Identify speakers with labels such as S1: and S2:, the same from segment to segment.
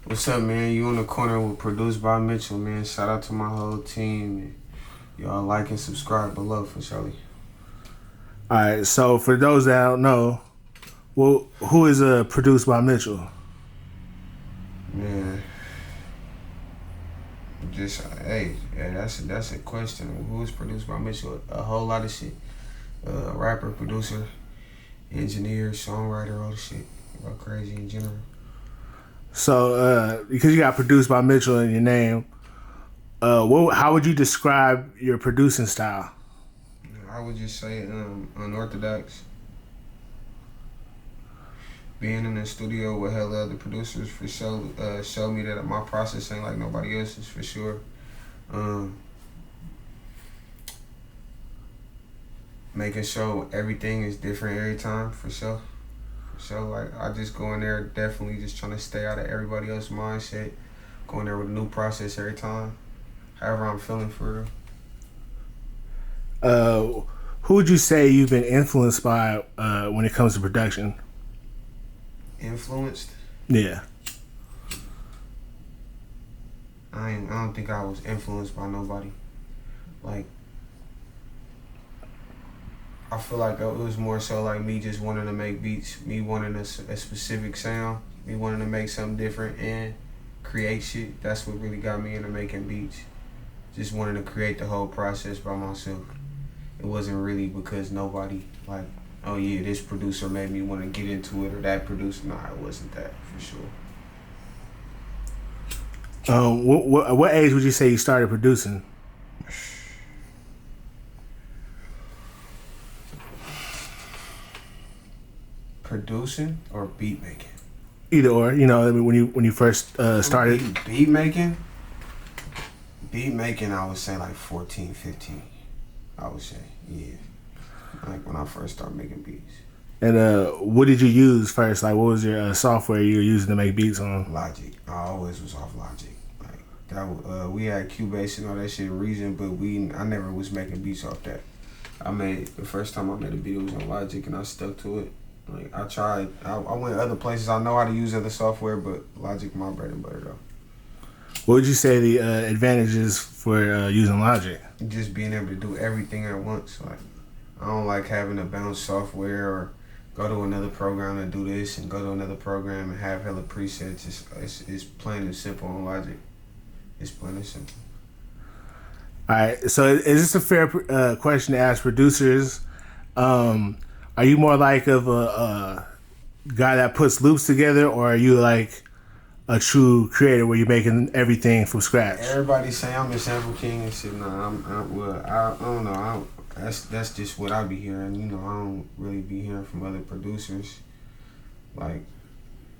S1: What's up, man? You in the corner with Produced by Mitchell, man. Shout out to my whole team. Y'all like and subscribe below for Shelly.
S2: All right. So for those that don't know, well, who is produced by Mitchell?
S1: Man, just that's a question. Who is produced by Mitchell? A whole lot of shit. Rapper, producer, engineer, songwriter, all the shit. Go crazy in general.
S2: So because you got produced by Mitchell in your name, how would you describe your producing style?
S1: I would just say unorthodox. Being in the studio with hella other producers for sure showed me that my process ain't like nobody else's for sure. Making sure everything is different every time for sure. So like I just go in there definitely just trying to stay out of everybody else's mindset. Going there with a new process every time. However I'm feeling for real.
S2: Who would you say you've been influenced by when it comes to production?
S1: Influenced?
S2: Yeah.
S1: I don't think I was influenced by nobody. Like I feel like it was more so like me just wanting to make beats, me wanting a specific sound, me wanting to make something different and create shit. That's what really got me into making beats. Just wanting to create the whole process by myself. It wasn't really because nobody like, oh yeah, this producer made me want to get into it or that producer. Nah, it wasn't that for sure.
S2: What age would you say you started producing?
S1: Producing or beat making?
S2: Either or, when you first started.
S1: Beat making? Beat making, I would say like 14, 15. I would say, yeah. Like when I first started making beats.
S2: And what did you use first? Like, what was your software you were using to make beats on?
S1: Logic. I always was off Logic. Like that. We had Cubase and all that shit, Reason, but I never was making beats off that. The first time I made a beat, it was on Logic, and I stuck to it. Like I tried. I went other places. I know how to use other software, but Logic my bread and butter though.
S2: What would you say the advantages for using Logic?
S1: Just being able to do everything at once. Like I don't like having to bounce software or go to another program and do this and go to another program and have hella presets. It's plain and simple on Logic. It's plain and simple.
S2: All right. So is this a fair question to ask producers? Are you more like of a guy that puts loops together, or are you like a true creator where you're making everything from scratch?
S1: Everybody say I'm the sample king and shit. Nah, I don't know. That's just what I be hearing. I don't really be hearing from other producers. Like,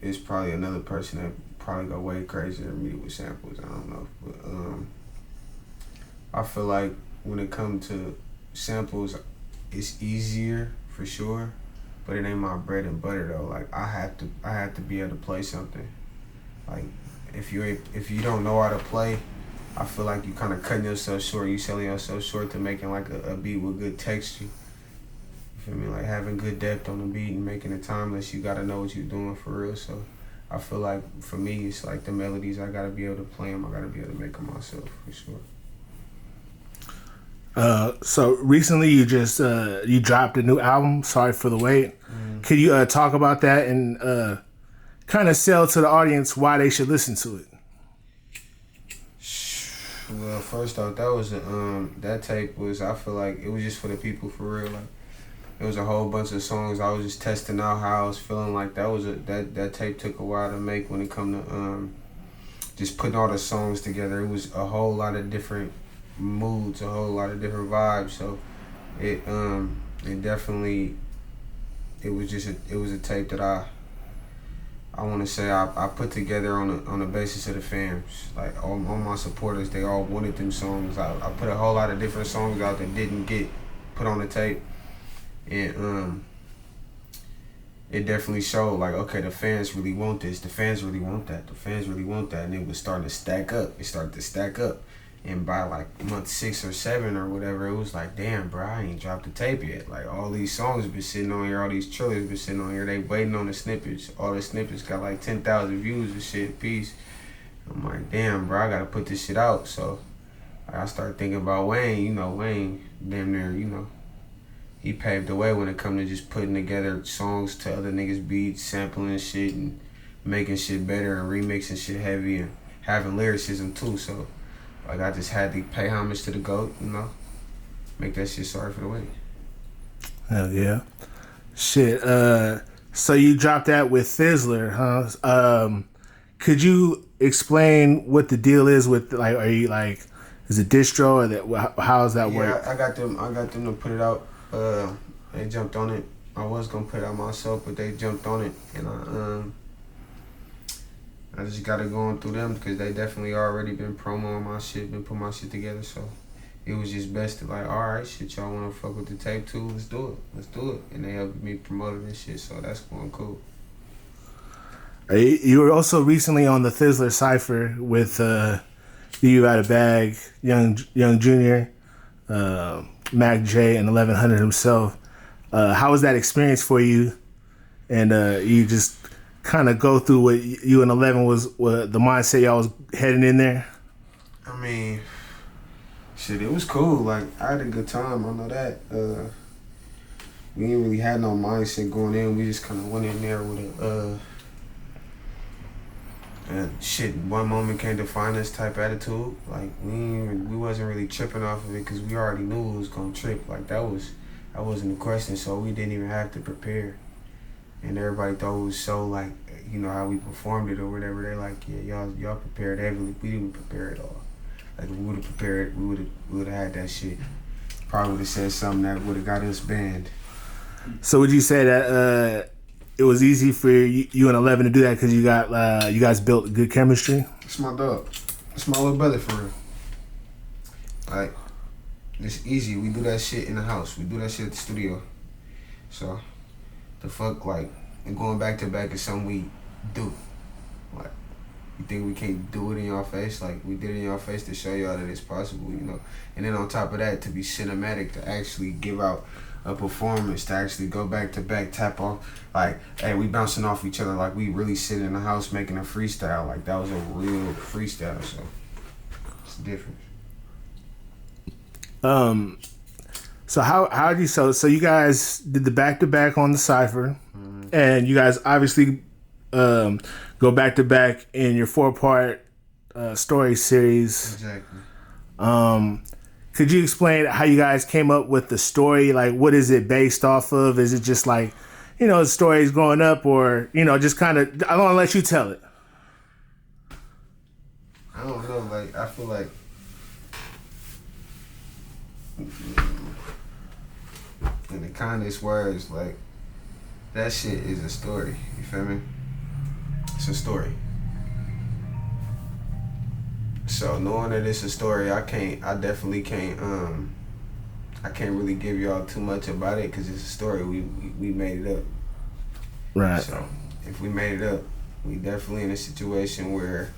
S1: it's probably another person that probably go way crazier than me with samples. I don't know, but I feel like when it comes to samples, it's easier for sure, but it ain't my bread and butter though. Like I have to be able to play something. Like if you don't know how to play, I feel like you kind of cutting yourself short. You selling yourself short to making like a beat with good texture. You feel me? Like having good depth on the beat and making it timeless. You gotta know what you're doing for real. So I feel like for me, it's like the melodies. I gotta be able to play them. I gotta be able to make them myself for sure.
S2: So recently you just you dropped a new album, Sorry for the Wait. Could you talk about that and kind of sell to the audience why they should listen to it?
S1: Well, first off, that was that tape was, I feel like it was just for the people for real. Like it was a whole bunch of songs. I was just testing out how I was feeling. Like that tape took a while to make when it come to just putting all the songs together. It was a whole lot of different moods, a whole lot of different vibes. So it definitely, it was a tape that I want to say I put together on the basis of the fans. Like all my supporters, they all wanted them songs. I put a whole lot of different songs out that didn't get put on the tape, and it definitely showed like, okay, the fans really want this, the fans really want that, the fans really want that, and it was starting to stack up. It started to stack up. And by like month 6 or 7 or whatever, it was like, damn, bro, I ain't dropped the tape yet. Like, all these songs been sitting on here, all these trailers been sitting on here. They waiting on the snippets. All the snippets got like 10,000 views and shit apiece. I'm like, damn, bro, I gotta put this shit out. So I started thinking about Wayne. You know, Wayne, damn near, you know, he paved the way when it come to just putting together songs to other niggas' beats, sampling shit and making shit better and remixing shit heavy and having lyricism too. So like, I just had to pay homage to the GOAT, you know, make that shit Sorry for the Wait.
S2: Hell yeah. Shit. So you dropped that with Thizzler, huh? Could you explain what the deal is with, like, are you like, is it distro or that? How does that work?
S1: Yeah, I got them to put it out. They jumped on it. I was gonna put it out myself, but they jumped on it, and I just got it going through them because they definitely already been promoing my shit, been putting my shit together. So it was just best to like, all right, shit, y'all want to fuck with the tape too? Let's do it. And they helped me promote it and shit, so that's going cool.
S2: You were also recently on the Thizzler Cypher with You Got a Bag, Young Junior, Mac J, and 1100 himself. How was that experience for you? And you just kind of go through what you and 11 what the mindset y'all was heading in there?
S1: I mean, shit, it was cool. Like, I had a good time. I know that. We didn't really had no mindset going in. We just kind of went in there with a shit, one moment can't define us type attitude. Like, we wasn't really tripping off of it because we already knew it was gonna trip. Like, that wasn't the question, so we didn't even have to prepare. And everybody thought it was so, like, you know, how we performed it or whatever. They're like, yeah, y'all prepared heavily. We didn't prepare at all. Like, if we would have prepared, we would have had that shit. Probably would have said something that would have got us banned.
S2: So would you say that it was easy for you and 11 to do that because you guys built good chemistry?
S1: It's my dog. It's my little brother, for real. Like, it's easy. We do that shit in the house. We do that shit at the studio. So, the fuck, like, and going back to back is something we do. Like, you think we can't do it in your face? Like, we did it in your face to show y'all that it's possible, you know? And then on top of that, to be cinematic, to actually give out a performance, to actually go back to back, tap off, like, hey, we bouncing off each other, like we really sitting in the house making a freestyle. Like, that was a real freestyle, so it's different.
S2: So how did you so you guys did the back to back on the Cypher, and you guys obviously go back to back in your 4-part story series.
S1: Exactly.
S2: Could you explain how you guys came up with the story? Like, what is it based off of? Is it just like, you know, the stories growing up, or, you know, just kind of, I don't want to let you tell it.
S1: I don't know, like, I feel like in the kindest words, like, that shit is a story. You feel me? It's a story. So knowing that it's a story, I definitely can't I can't really give y'all too much about it because it's a story. We made it up.
S2: Right.
S1: So if we made it up, we definitely in a situation where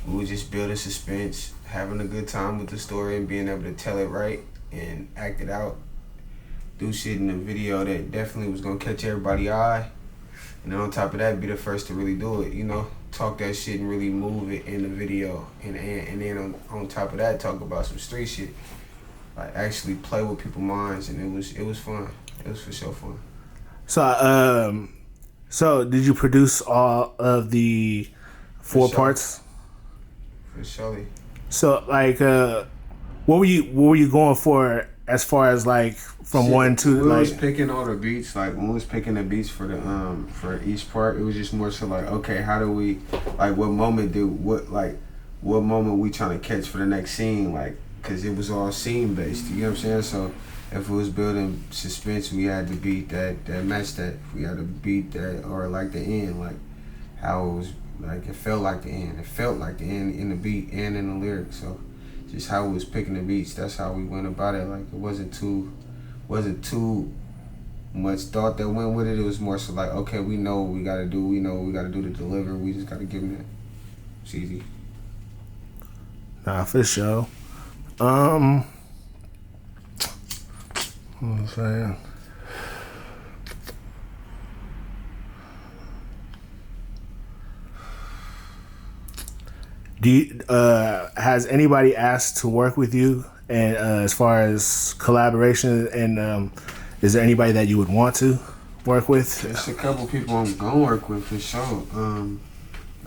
S1: we were just building suspense, having a good time with the story and being able to tell it right and act it out. Do shit in the video that definitely was gonna catch everybody's eye. And then on top of that, be the first to really do it, you know? Talk that shit and really move it in the video. And then on top of that, talk about some street shit. Like, actually play with people's minds, and it was fun. It was for sure fun.
S2: So did you produce all of the 4 parts?
S1: For sure.
S2: So, like, what were you going for as far as, like, from shit, 1 to,
S1: when
S2: like,
S1: was picking all the beats, like, when we was picking the beats for the for each part, it was just more so like, okay, how do we, like, what moment we trying to catch for the next scene, like, because it was all scene based, you know what I'm saying? So if it was building suspense, we had to beat that matched that. We had to beat that, or like the end, like how it was, like, it felt like the end. It felt like the end in the beat and in the lyrics. So just how we was picking the beats, that's how we went about it. Like, it wasn't too much thought that went with it. It was more so like, okay, we know what we gotta do. We know what we gotta do to deliver. We just gotta give them that. It's easy.
S2: Nah, for sure. Um, what was I saying? Do you, has anybody asked to work with you, and as far as collaboration, and is there anybody that you would want to work with?
S1: There's a couple people I'm gonna work with for sure.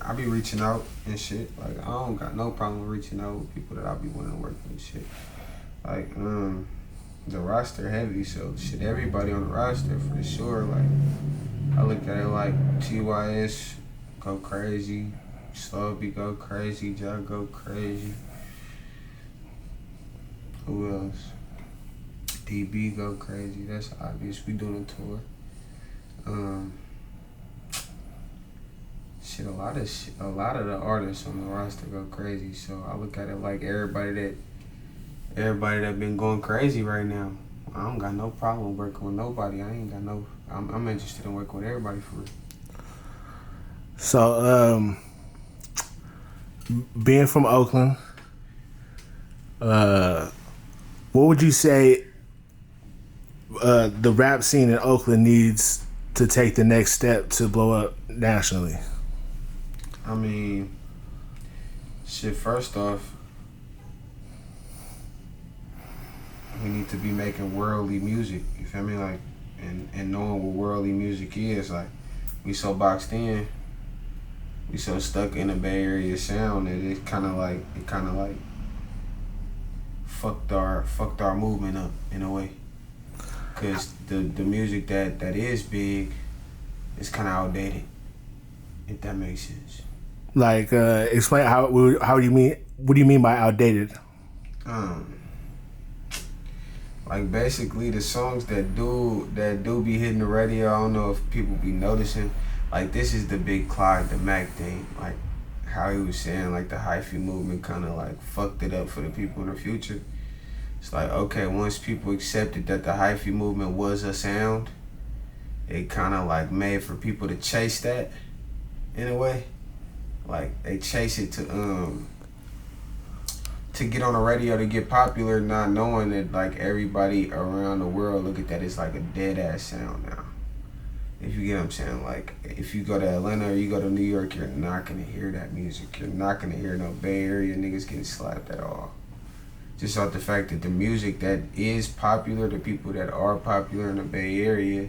S1: I be reaching out and shit. Like I don't got no problem reaching out with people that I be wanting to work with and shit. Like the roster heavy, so shit everybody on the roster for sure. Like I look at it like TYS go crazy, Slowby go crazy, Jug go crazy. Who else? DB go crazy. That's obvious. We doing a tour. Shit, a lot of the artists on the roster go crazy. So I look at it like everybody that been going crazy right now. I don't got no problem working with nobody. I'm interested in working with everybody for real.
S2: So, being from Oakland, what would you say the rap scene in Oakland needs to take the next step to blow up nationally?
S1: I mean, shit, first off, we need to be making worldly music, you feel me? Like, and knowing what worldly music is. Like, we so boxed in, we so stuck in the Bay Area sound that it kind of like fucked our movement up in a way. Cause the music that is big is kind of outdated, if that makes sense.
S2: Like, explain how do you mean? What do you mean by outdated?
S1: Like basically the songs that do be hitting the radio. I don't know if people be noticing. Like this is the big Clyde the Mac thing. Like how he was saying, like the hyphy movement kind of like fucked it up for the people in the future. It's like, okay, once people accepted that the hyphy movement was a sound, it kind of like made for people to chase that in a way. Like they chase it to get on the radio to get popular, not knowing that like everybody around the world look at that as like a dead ass sound now. If you get what I'm saying, like if you go to Atlanta or you go to New York, you're not gonna hear that music. You're not gonna hear no Bay Area niggas getting slapped at all. Just off the fact that the music that is popular, the people that are popular in the Bay Area,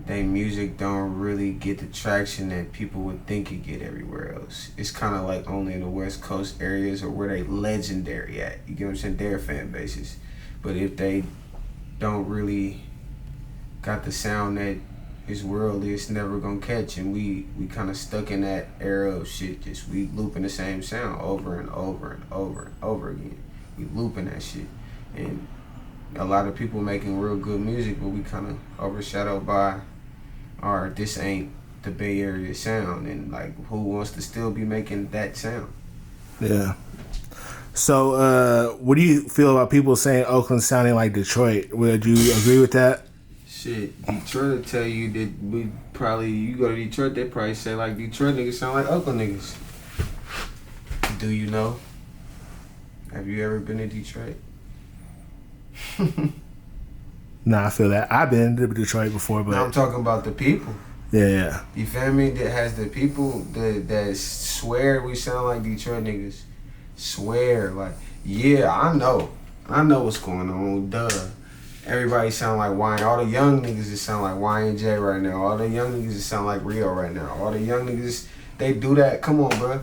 S1: they music don't really get the traction that people would think it get everywhere else. It's kind of like only in the West Coast areas or where they legendary at. You get what I'm saying? Their fan bases. But if they don't really got the sound that is worldly, it's never gonna catch. And we kind of stuck in that era of shit. Just we looping the same sound over and over and over and over again. We looping that shit. And a lot of people making real good music, but we kind of overshadowed by this ain't the Bay Area sound, and like who wants to still be making that sound?
S2: Yeah. So, what do you feel about people saying Oakland sounding like Detroit? Would you agree with that?
S1: Shit, Detroit will tell you that you go to Detroit, they probably say like Detroit niggas sound like Oakland niggas. Do you know? Have you ever been to Detroit?
S2: Nah, I feel that. I've been to Detroit before, but
S1: I'm talking about the people.
S2: Yeah.
S1: You feel me? That has the people that swear we sound like Detroit niggas. Swear, like, yeah, I know what's going on. Duh. Everybody sound like Y. All the young niggas that sound like Y and J right now. All the young niggas that sound like Rio right now. All the young niggas, they do that. Come on, bro.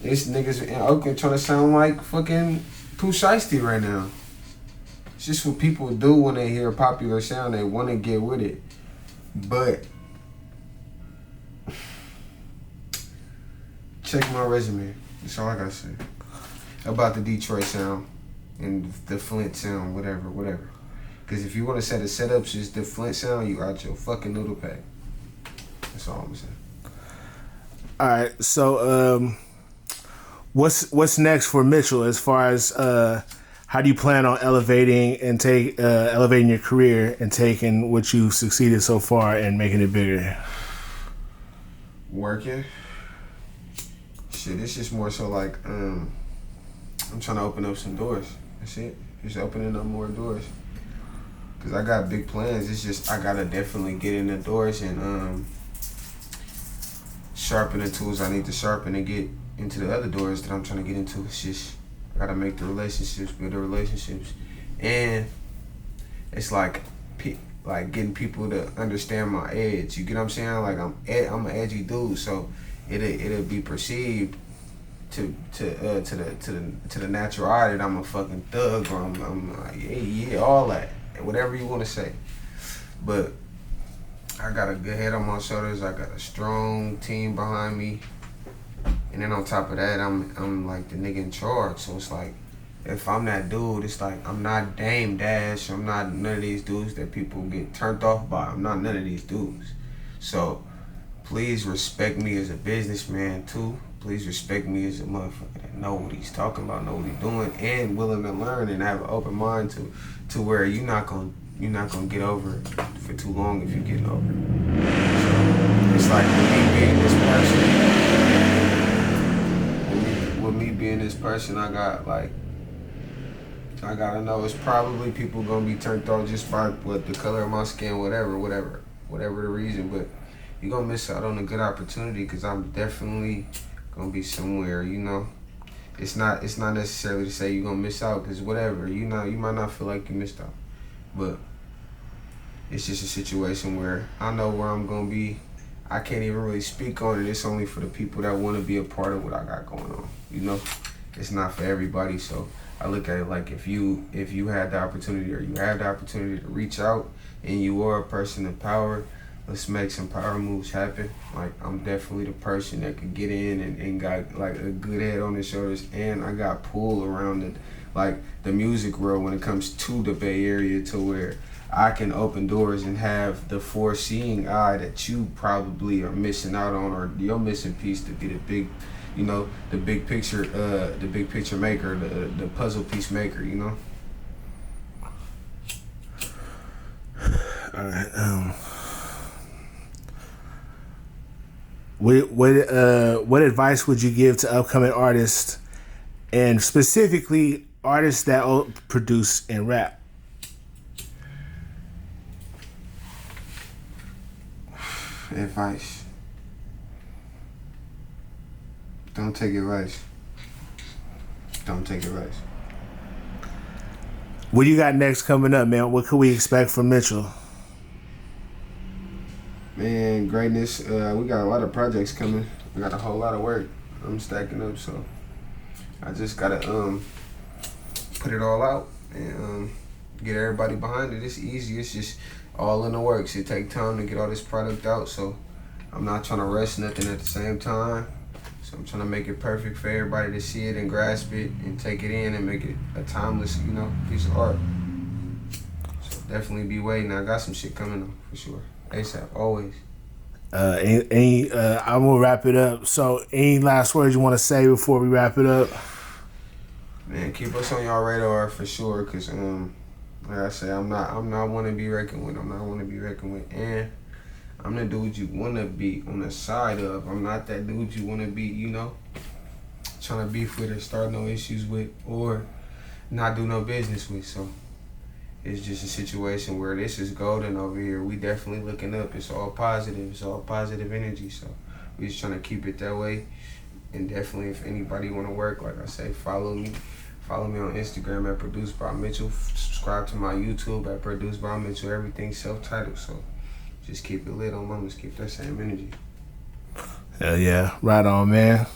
S1: It's niggas in Oakland trying to sound like fucking Pooh Shiesty right now. It's just what people do when they hear a popular sound. They want to get with it. But check my resume. That's all I gotta say about the Detroit sound and the Flint sound, whatever. Because if you want to set a setup, just the Flint sound, you out your fucking noodle pack. That's all I'm saying.
S2: All right. So, what's next for Mitchell as far as how do you plan on elevating your career and taking what you've succeeded so far and making it bigger?
S1: Working. Shit, it's just more so like I'm trying to open up some doors. That's it. Just opening up more doors. Cause I got big plans. It's just I gotta definitely get in the doors and sharpen the tools I need to sharpen and get into the other doors that I'm trying to get into. It's just I gotta make the relationships, build the relationships, and it's like getting people to understand my edge. You get what I'm saying? Like I'm an edgy dude, so it'll be perceived to the natural eye that I'm a fucking thug or I'm like yeah all that, whatever you want to say. But I got a good head on my shoulders. I got a strong team behind me, and then on top of that, I'm like the nigga in charge. So it's like if I'm that dude, it's like I'm not Dame Dash. I'm not none of these dudes that people get turned off by. I'm not none of these dudes. So please respect me as a businessman too. Please respect me as a motherfucker that know what he's talking about, know what he's doing, and willing to learn and have an open mind to where you're not gonna get over it for too long if you're getting over it. So it's like with me being this person, I gotta know it's probably people gonna be turned off just by what the color of my skin, whatever the reason, but you're gonna miss out on a good opportunity because I'm definitely gonna be somewhere, you know. It's not necessarily to say you're gonna miss out because whatever, you might not feel like you missed out, but it's just a situation where I know where I'm gonna be. I can't even really speak on it. It's only for the people that want to be a part of what I got going on, you know. It's not for everybody, so I look at it like if you had the opportunity or you have the opportunity to reach out and you are a person of power, let's make some power moves happen. Like I'm definitely the person that could get in and got like a good head on his shoulders, and I got pull around it, like the music world when it comes to the Bay Area, to where I can open doors and have the foreseeing eye that you probably are missing out on, or your missing piece to be the big, you know, the big picture maker, the puzzle piece maker, you know.
S2: All right. What advice would you give to upcoming artists, and specifically artists that produce and rap?
S1: Advice. Don't take advice. Don't take advice.
S2: What you got next coming up, man? What could we expect from Mitchell?
S1: Man, greatness. We got a lot of projects coming. We got a whole lot of work. I'm stacking up, so I just gotta put it all out and get everybody behind it. It's easy. It's just all in the works. It take time to get all this product out, so I'm not trying to rush nothing at the same time. So I'm trying to make it perfect for everybody to see it and grasp it and take it in and make it a timeless, you know, piece of art. So definitely be waiting. I got some shit coming though, for sure. ASAP, always.
S2: I'm gonna wrap it up. So, any last words you want to say before we wrap it up?
S1: Man, keep us on y'all radar for sure, cause like I say, I'm not one to be reckoned with. I'm not one to be reckoned with, and I'm the dude you wanna be on the side of. I'm not that dude you wanna be, you know, trying to beef with or start no issues with or not do no business with. So it's just a situation where this is golden over here. We definitely looking up. It's all positive. It's all positive energy. So we just trying to keep it that way. And definitely, if anybody want to work, like I say, follow me. Follow me on Instagram at Produced by Mitchell. Subscribe to my YouTube at Produced by Mitchell. Everything self-titled. So just keep it lit on Mamas. Keep that same energy.
S2: Hell yeah. Right on, man.